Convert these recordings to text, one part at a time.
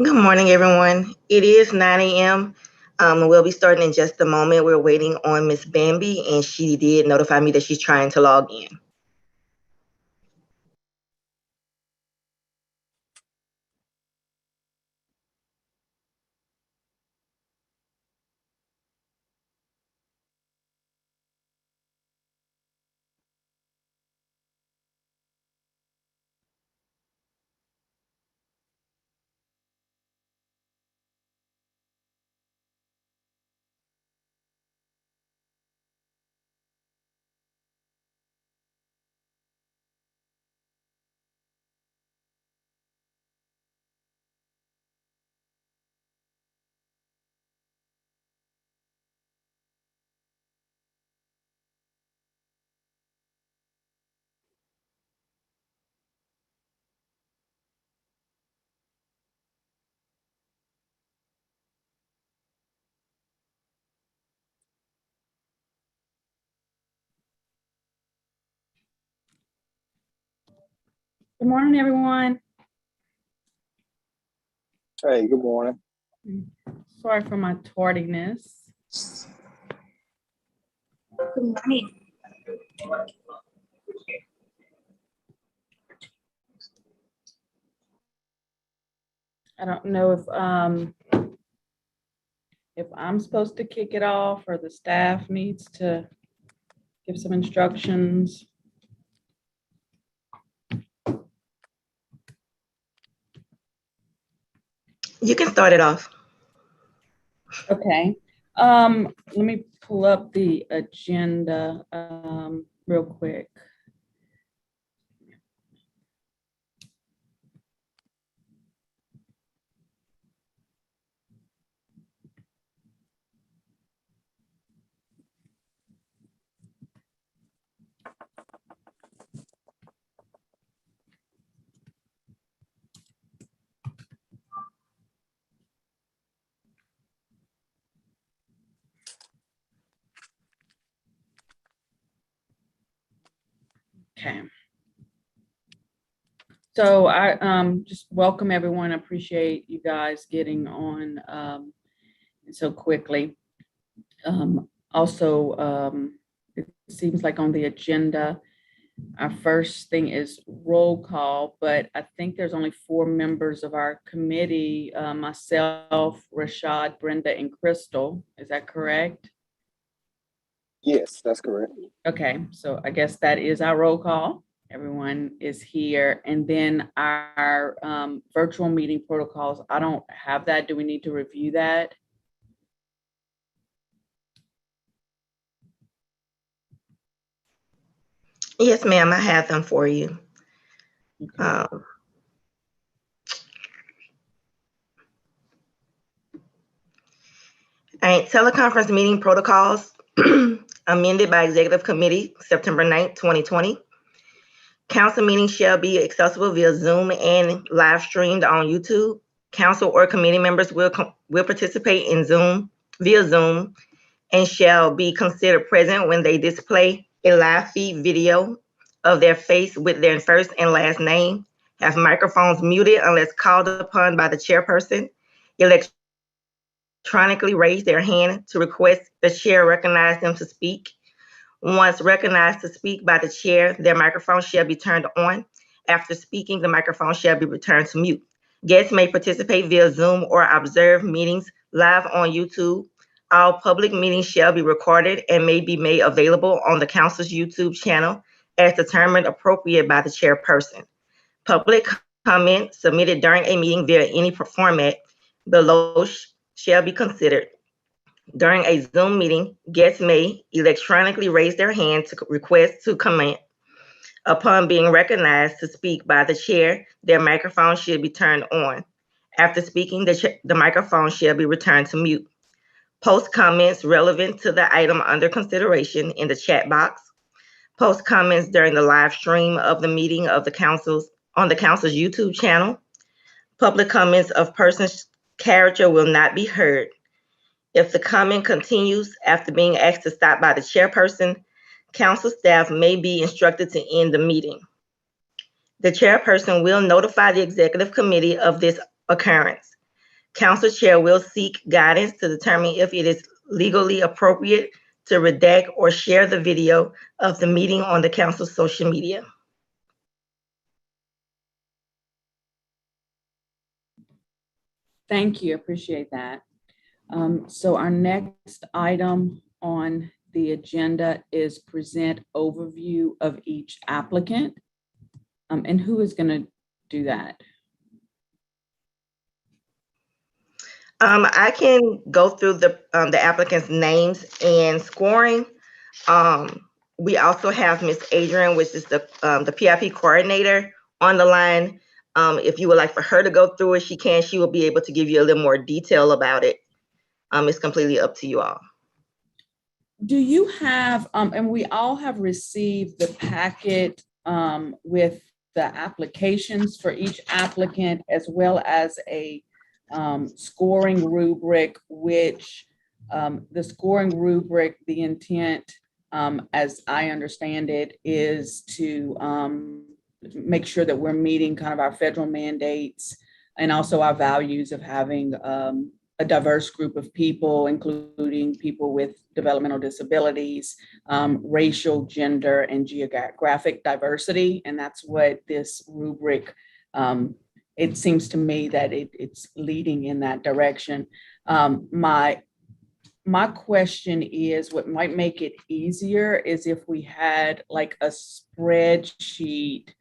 Good morning, everyone. It is 9 a.m. We'll be starting in just a moment. We're waiting on Miss Bambi, and she did notify me that she's trying to log in. Good morning, everyone. Hey, good morning. Sorry for my tardiness. Good morning. I don't know if I'm supposed to kick it off or the staff needs to give some instructions. You can start it off. Okay. Let me pull up the agenda real quick. Okay. So I just welcome everyone. I appreciate you guys getting on so quickly. Also, it seems like on the agenda, our first thing is roll call, but I think there's only 4 members of our committee, myself, Rashad, Brenda, and Crystal. Is that correct? Yes, that's correct. Okay, so I guess that is our roll call. Everyone is here. And then our virtual meeting protocols, I don't have that. Do we need to review that? Yes, ma'am, I have them for you. Okay. All right, teleconference meeting protocols amended by Executive Committee, September 9th, 2020. Council meetings shall be accessible via Zoom and live streamed on YouTube. Council or committee members will participate in Zoom via Zoom and shall be considered present when they display a live feed video of their face with their first and last name, have microphones muted unless called upon by the chairperson, electronically raise their hand to request the chair recognize them to speak. Once recognized to speak by the chair, their microphone shall be turned on. After speaking, the microphone shall be returned to mute. Guests may participate via Zoom or observe meetings live on YouTube. All public meetings shall be recorded and may be made available on the council's YouTube channel as determined appropriate by the chairperson. Public comment submitted during a meeting via any format below shall be considered. During a Zoom meeting, guests may electronically raise their hand to request to comment. Upon being recognized to speak by the chair, their microphone should be turned on. After speaking, the microphone shall be returned to mute. Post comments relevant to the item under consideration in the chat box. Post comments during the live stream of the meeting of the council's on the council's YouTube channel. Public comments of persons' character will not be heard. If the comment continues after being asked to stop by the chairperson, council staff may be instructed to end the meeting. The chairperson will notify the executive committee of this occurrence. Council Chair will seek guidance to determine if it is legally appropriate to redact or share the video of the meeting on the council's social media. Thank you, appreciate that. So our next item on the agenda is present overview of each applicant. And who is gonna do that? I can go through the applicants' names and scoring. We also have Miss Adrian, which is the PIP coordinator, on the line. If you would like for her to go through it, she can. She will be able to give you a little more detail about it. It's completely up to you all. Do you have, and we all have received the packet with the applications for each applicant, as well as a scoring rubric, which the scoring rubric, the intent, as I understand it, is to make sure that we're meeting kind of our federal mandates and also our values of having a diverse group of people, including people with developmental disabilities, racial, gender, and geographic diversity. And that's what this rubric, it seems to me that it's leading in that direction. My question is, what might make it easier is if we had like a spreadsheet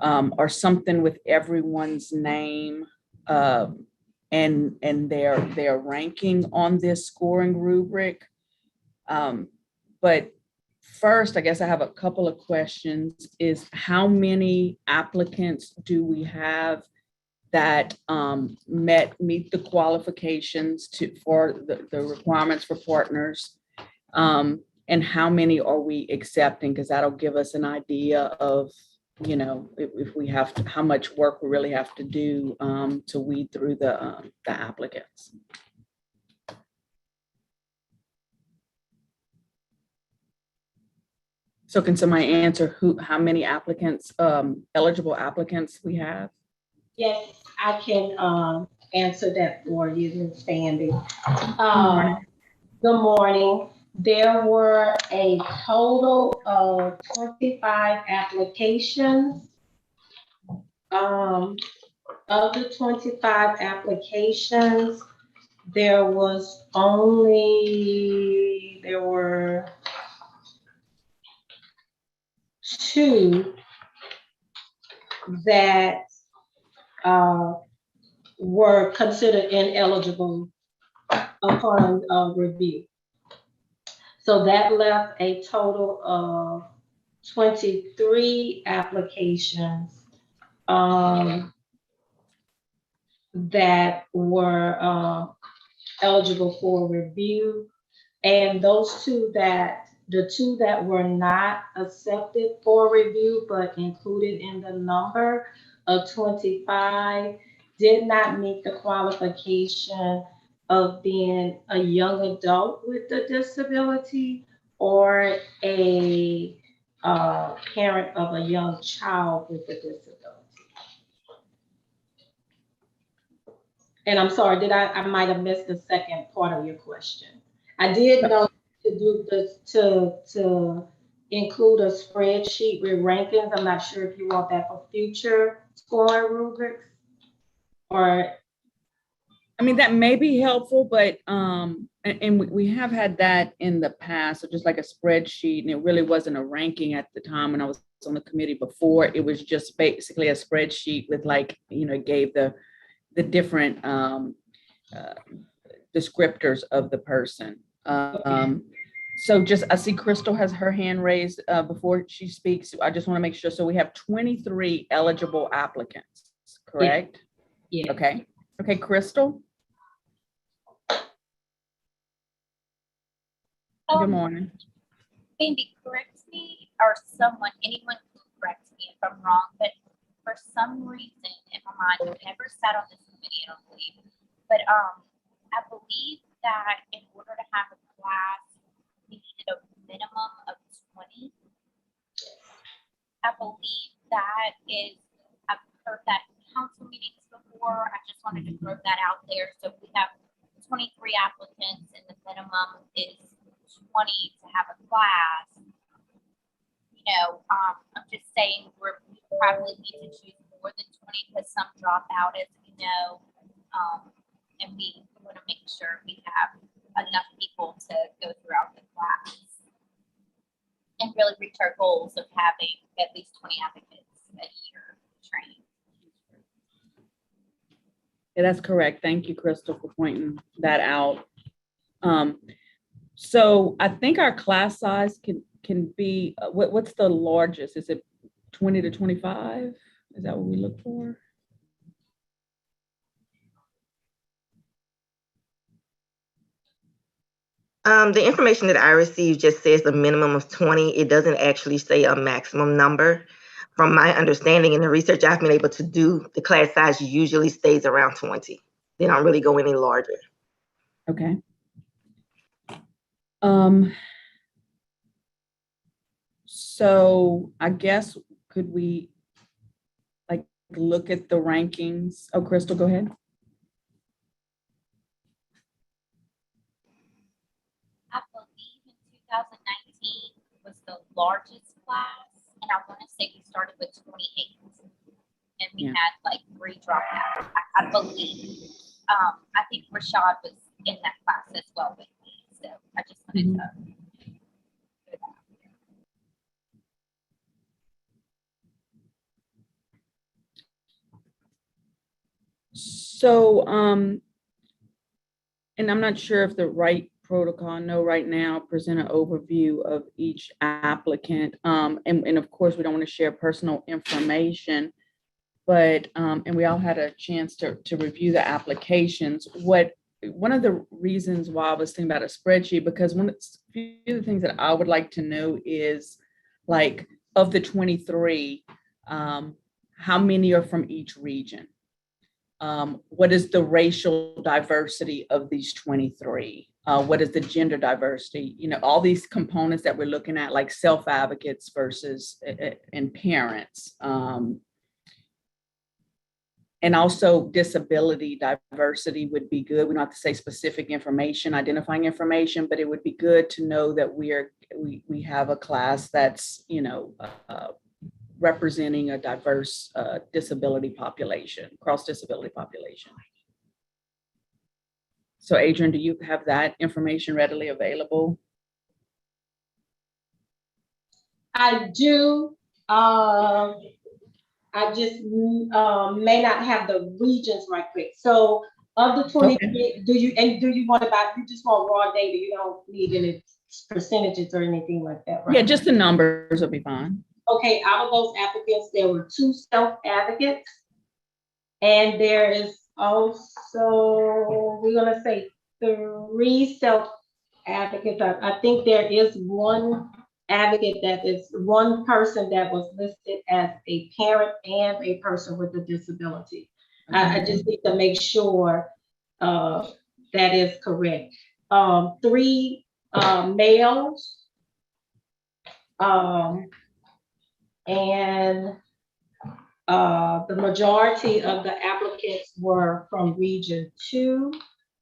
or something with everyone's name and their ranking on this scoring rubric. But first, I guess I have a couple of questions. Is how many applicants do we have that meet the qualifications for the requirements for partners? And how many are we accepting? Because that'll give us an idea of, you know, if we have to, how much work we really have to do to weed through the applicants. So can somebody answer how many applicants, eligible applicants we have? Yes, I can answer that for you, Ms. Fandy. Good morning. There were a total of 25 applications. Of the 25 applications, there were 2 that were considered ineligible upon review. So that left a total of 23 applications that were eligible for review. And those the two that were not accepted for review, but included in the number of 25, did not meet the qualification of being a young adult with a disability or a parent of a young child with a disability. And I'm sorry, I might have missed the second part of your question. I did know to do this, to include a spreadsheet with rankings. I'm not sure if you want that for future scoring rubrics or. I mean, that may be helpful, but and we have had that in the past, so just like a spreadsheet, and it really wasn't a ranking at the time when I was on the committee before. It was just basically a spreadsheet with, like, you know, gave the different descriptors of the person. So just, I see Crystal has her hand raised before she speaks. I just want to make sure. So we have 23 eligible applicants, correct? Yeah. Okay. Okay, Crystal. Good morning. Maybe correct me, or anyone who corrects me if I'm wrong, but for some reason in my mind, I've never sat on this committee, I don't believe, but I believe that in order to have a class, we needed a minimum of 20. I believe that is, I've heard that in council meetings before. I just just wanted to throw that out there. So we have 23 applicants and the minimum is 20 to have a class. You know, I'm just saying we probably need to choose more than 20 because some drop out, as we know. And we want to make sure we have enough people to go throughout the class and really reach our goals of having at least 20 advocates a year trained. Yeah, that's correct. Thank you, Crystal, for pointing that out. So I think our class size can be, what's the largest? Is it 20 to 25? Is that what we look for? The information that I received just says a minimum of 20. It doesn't actually say a maximum number. From my understanding and the research I've been able to do, the class size usually stays around 20. They don't really go any larger. Okay. So I guess could we like look at the rankings? Oh, Crystal, go ahead. I believe in 2019 was the largest class, and I want to say we started with 28, and we had like 3 dropouts. I believe. I think Rashad was in that class as well with me, so I just wanted to. So, and I'm not sure if the right protocol, I know right now, present an overview of each applicant. And of course, we don't want to share personal information, but, and we all had a chance to review the applications. One of the reasons why I was thinking about a spreadsheet, because a few of the things that I would like to know is, like, of the 23, how many are from each region? What is the racial diversity of these 23? What is the gender diversity? You know, all these components that we're looking at, like self-advocates versus and parents. And also disability diversity would be good. We don't have to say specific information, identifying information, but it would be good to know that we have a class that's, you know, representing a diverse disability population, cross-disability population. So Adrian, do you have that information readily available? I do. I just may not have the regions right quick. So of the 23, okay. do you want you just want raw data? You don't need any percentages or anything like that, right? Yeah, just the numbers will be fine. Okay, out of those applicants, there were 2 self-advocates, and there is also, we're gonna say 3 self-advocates. I think there is one advocate that is one person that was listed as a parent and a person with a disability. Okay. I just need to make sure that is correct. 3 males, and the majority of the applicants were from region 2.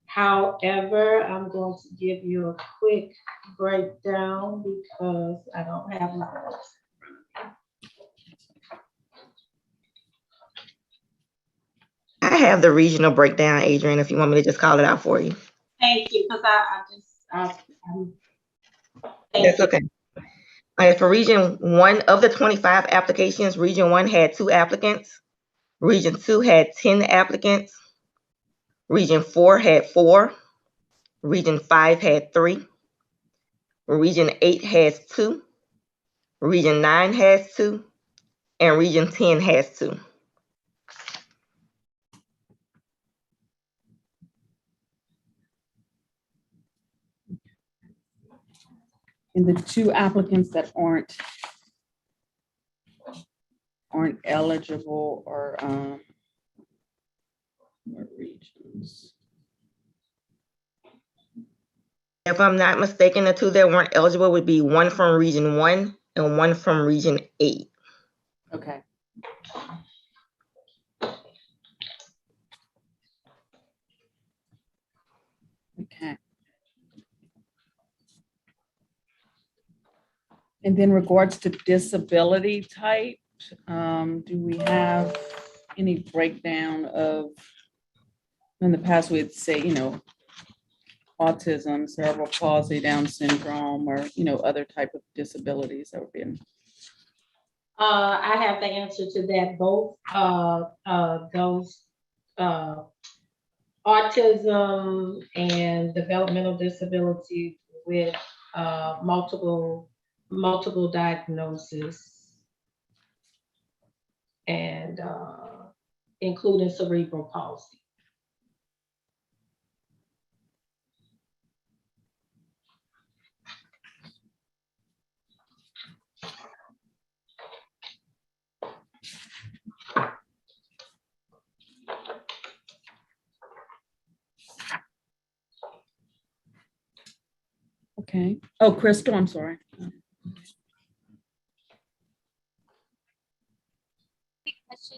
However, I'm going to give you a quick breakdown because I don't have my notes. I have the regional breakdown, Adrian, if you want me to just call it out for you. Thank you, because That's okay. All right, for region 1, of the 25 applications, region 1 had 2 applicants. Region 2 had 10 applicants. Region 4 had 4. Region 5 had 3. Region 8 has 2. Region 9 has 2. And Region 10 has 2. And the 2 applicants that aren't eligible or what regions? If I'm not mistaken, the 2 that weren't eligible would be 1 from region 1 and 1 from region 8. Okay. And then regards to disability type, do we have any breakdown of, in the past, we'd say, autism, cerebral palsy, Down syndrome, or, other type of disabilities that would be in. I have the answer to that. Both those autism and developmental disability with multiple diagnoses and including cerebral palsy. Okay. Oh, Crystal, I'm sorry. Quick question.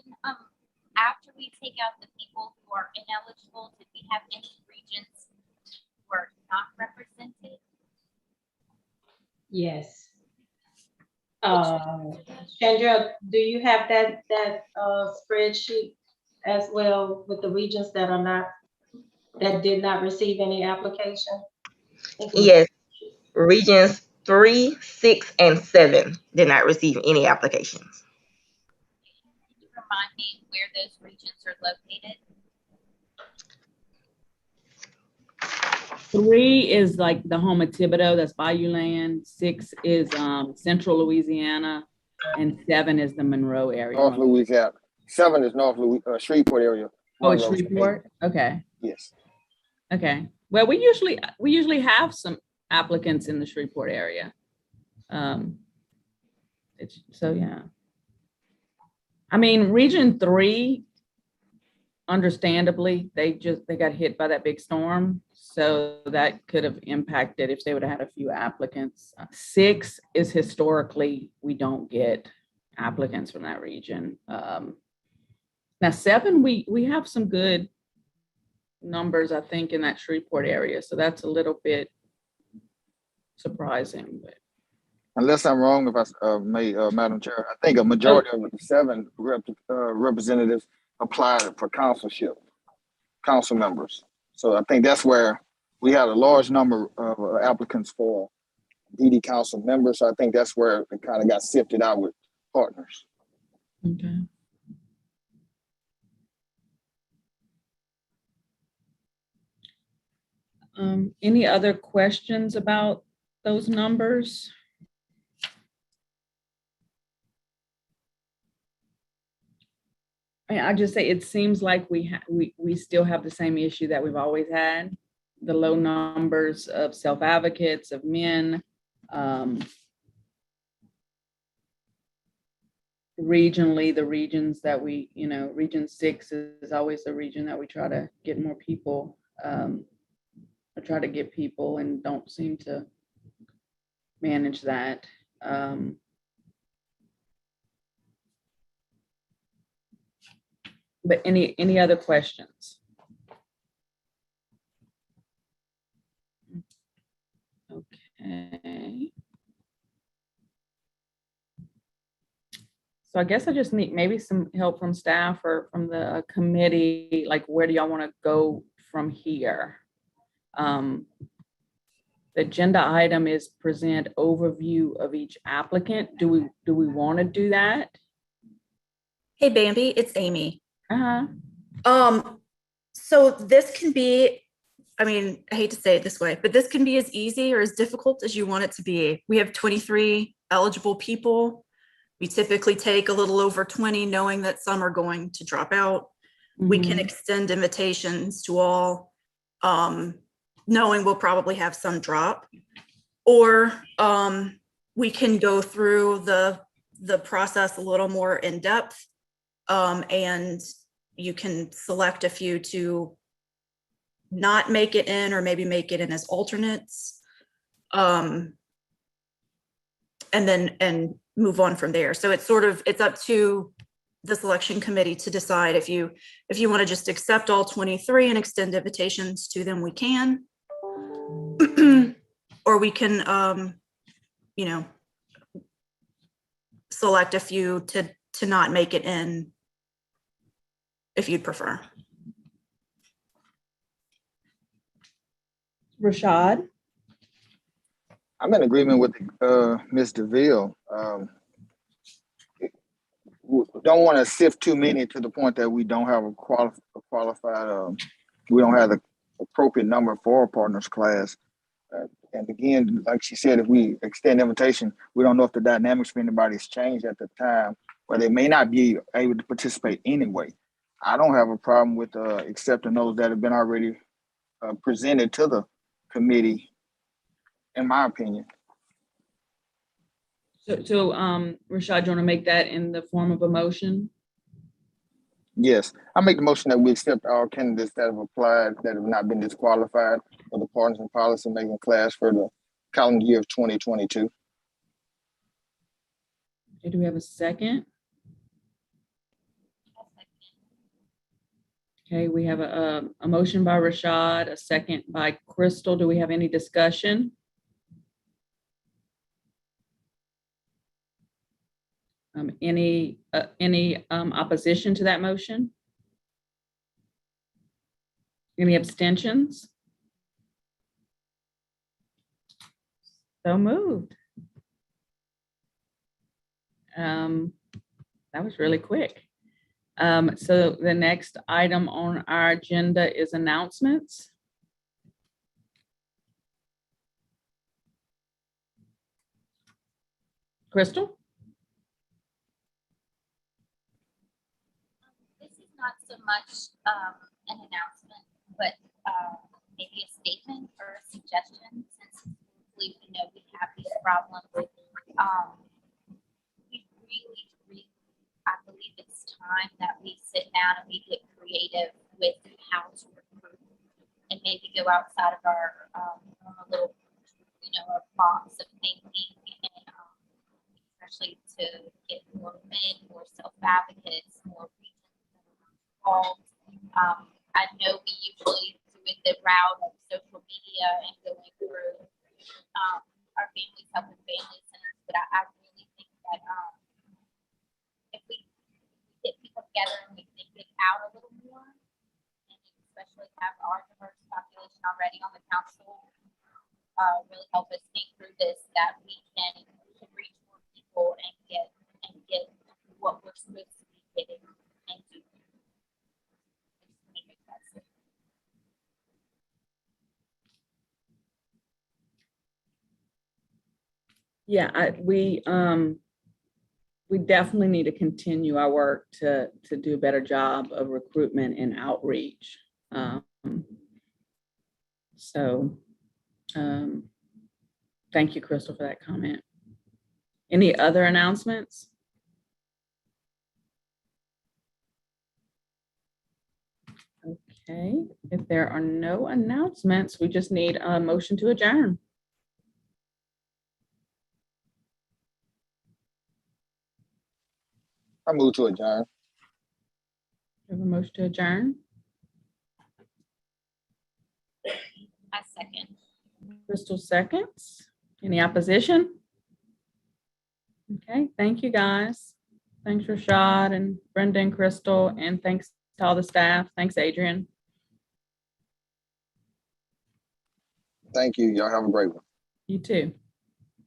After we take out the people who are ineligible, did we have any regions who are not represented? Yes. Chandra, do you have that spreadsheet as well with the regions that did not receive any application? Yes, regions 3, 6, and 7 did not receive any applications. Can you remind me where those regions are located? 3 is like the home of Thibodeau, that's Bayou Land. 6 is Central Louisiana, and 7 is the Monroe area. North Louisiana. 7 is North Shreveport area. Oh, it's Monroe. Shreveport? Okay. Yes. Okay. Well, we usually have some applicants in the Shreveport area. Yeah. I mean, Region 3, understandably, they got hit by that big storm. So that could have impacted if they would have had a few applicants. 6 is historically, we don't get applicants from that region. Now 7, we have some good numbers, I think, in that Shreveport area. So that's a little bit surprising. But Unless I'm wrong, if I may, Madam Chair, I think a majority of the 7 representatives applied for council members. So I think that's where we had a large number of applicants for DD council members. So I think that's where it kind of got sifted out with partners. okay. Any other questions about those numbers? I just say it seems like we still have the same issue that we've always had, the low numbers of self-advocates, of men. Regionally, the regions that we, Region 6 is always the region that we try to get more people, try to get people and don't seem to manage that. But any other questions? Okay. So I guess I just need maybe some help from staff or from the committee, like where do y'all want to go from here? The agenda item is present overview of each applicant. Do we want to do that? Hey, Bambi, it's Amy. Uh-huh. So this can be, I mean, I hate to say it this way, but this can be as easy or as difficult as you want it to be. We have 23 eligible people. We typically take a little over 20, knowing that some are going to drop out. We can extend invitations to all, knowing we'll probably have some drop. Or we can go through the process a little more in depth, and you can select a few to not make it in, or maybe make it in as alternates, and move on from there. So it's up to the selection committee to decide if you want to just accept all 23 and extend invitations to them, we can. Or we can, select a few to not make it in if you'd prefer. Rashad? I'm in agreement with Ms. DeVille. We don't want to sift too many to the point that we don't have a qualified, we don't have the appropriate number for a partners class. And again, like she said, if we extend invitation, we don't know if the dynamics for anybody has changed at the time, or they may not be able to participate anyway. I don't have a problem with accepting those that have been already presented to the committee, in my opinion. So Rashad, do you want to make that in the form of a motion? Yes, I make the motion that we accept all candidates that have applied that have not been disqualified for the Partners in Policy Making class for the calendar year of 2022. Okay, do we have a second? Okay, we have a motion by Rashad, a second by Crystal. Do we have any discussion? Any opposition to that motion? Any abstentions? So moved. That was really quick. So the next item on our agenda is announcements. Crystal? This is not so much an announcement, but maybe a statement or a suggestion, since we know we have these problems. I believe it's time that we sit down and we get creative with how to recruit, and maybe go outside of our normal little, our box of thinking, and especially to get more men, more self-advocates, more regions involved. I know we usually do it the route of social media and going through our Families Helping Family Centers, but I really think that if we get people together and we think it out a little more, and especially have our diverse population already on the council, really help us think through this, that we can reach more people and get what we're supposed to be getting and do. Yeah, we definitely need to continue our work to do a better job of recruitment and outreach. Thank you, Crystal, for that comment. Any other announcements? Okay, if there are no announcements, we just need a motion to adjourn. I move to adjourn. We have a motion to adjourn. I second. Crystal seconds. Any opposition? Okay, thank you, guys. Thanks, Rashad and Brenda and Crystal, and thanks to all the staff. Thanks, Adrian. Thank you. Y'all have a great one. You too.